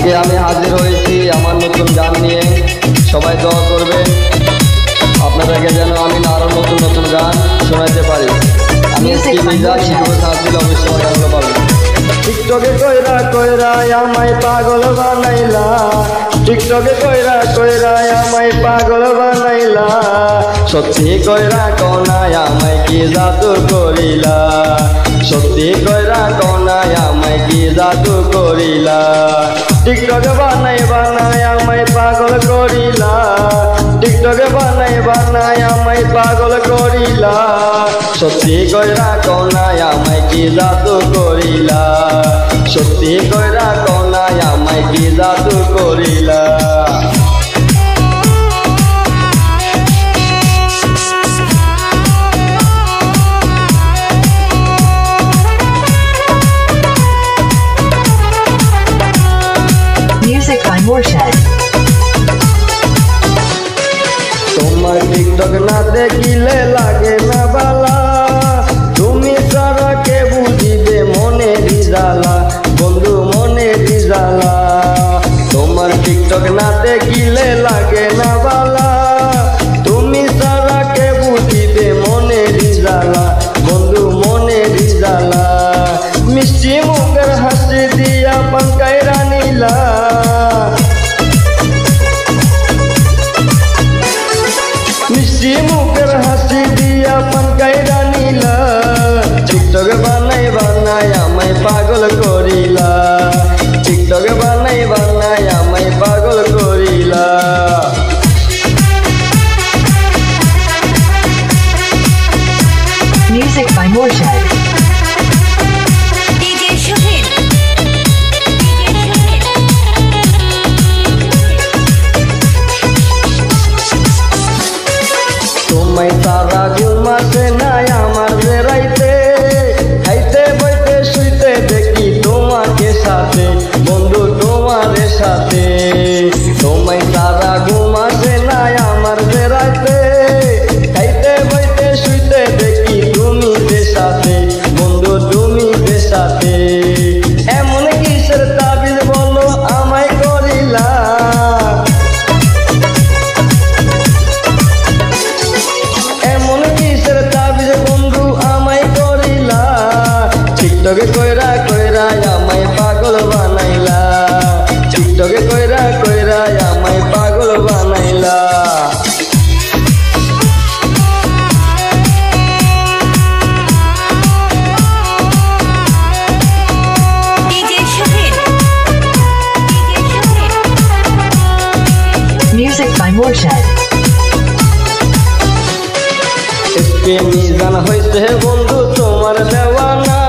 আজকে আমি হাজির হয়েছি আমার নতুন গান নিয়ে। সবাই দোয়া করবেন আপনাদেরকে যেন আমি আরো নতুন নতুন গান শোনাতে পারি। আমি অবশ্যই গানগুলো পাবেন। টিকটকে কইরা কইরা আমায় পাগল বানাইলা, টিকটকে কইরা কইরা আমায় পাগল বানাইলা, সত্যি কইরা কোনায় আমায় কি জাদু করিলা, সত্যি কইরা কোনায় আমায় কি জাদু করিলা। টিকটকে বানাই বানাই আমায় পাগল করিলা, টিকটকে বানাই বানাই আমায় পাগল করিলা, সত্যি কইরা কোনায় আমায় কি জাদু করিলা, সত্যি কইরা কোনায় আমায় কি জাদু করিলা। Music by Morshed. তোমার টিকটক না দেখিলে লাগে না বালা, তুমি সারা কে বুঝিবে মনে রিজালা, বন্ধু মনে রিজালা। তোমার টিকটক না দেখিলে লাগে না বালা, তুমি সারা কে বুঝিবে মনে রিজালা, বন্ধু মনে রিজালা। মিষ্টি মুখের হাসি দিয়া পাঙ্কাইরা নিলা, মিষ্টি মুখের হাসি দিয়া পাঙ্কাইরা নিলা, টিকটক বানাই বানাই আমায় পাগল করিলা, টিকটক বানাই বানাই আমায় পাগল করিলা। Music by Morshed. তোমায় তারা ঘুমাতে নাই আমার বেড়াইতে, খাইতে বইতে শুইতে দেখি তোমাকে সাথে, বন্ধু তোমার সাথে। তোমায় তারা ঘুমাতে নাই আমার বেড়াইতে, খাইতে বইতে শুইতে দেখি তুমি সাথে, বন্ধু তুমি সাথে। এমন কিসের তাবিজ বলো আমায় করিলা, এমন কিসের তাবিজ বন্ধু আমায় করিলা, টিকটকে কইরা কইরা আমায় পাগল বানাইলা, টিকটকে কইরা কইরা আমায় পাগল বানাইলা। Music by Morshed. SK Mizan হইছে বন্ধু তোমার দেওয়ানা,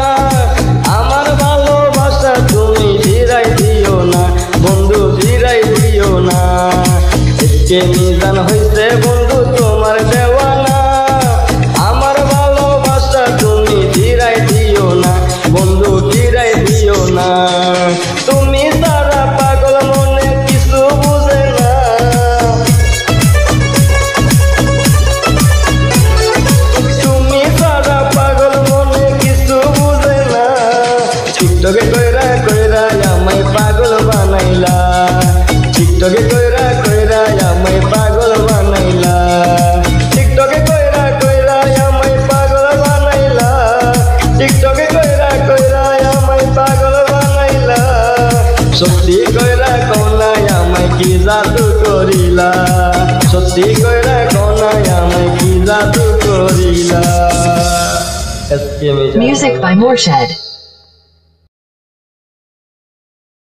আমার ভালোবাসা তুমি ফিরাই দিও না, বন্ধু ফিরাই দিও না। এসকে মিজান হইছে বন্ধু তোমার দেওয়ানা, আমার ভালোবাসা তুমি ফিরাই দিও না, বন্ধু ফিরাই দিও না। তুমি সারা পাগল মনে কিছু বুঝে না, তুমি সারা পাগল মনে কিছু বুঝে না। টিকটকে কইরা কইরা আমায় পাগল বানাইলা, টিকটকে কইরা কইরা আমায় পাগল বানাইলা, টিকটকে কইরা কইরা আমায় পাগল বানাইলা, টিকটকে কইরা কইরা আমায় পাগল বানাইলা, সত্যি কইরা কোনায় আমায় কি জাদু করিলা, সত্যি কইরা কোনায় আমায় কি জাদু করিলা। Music by Morshed.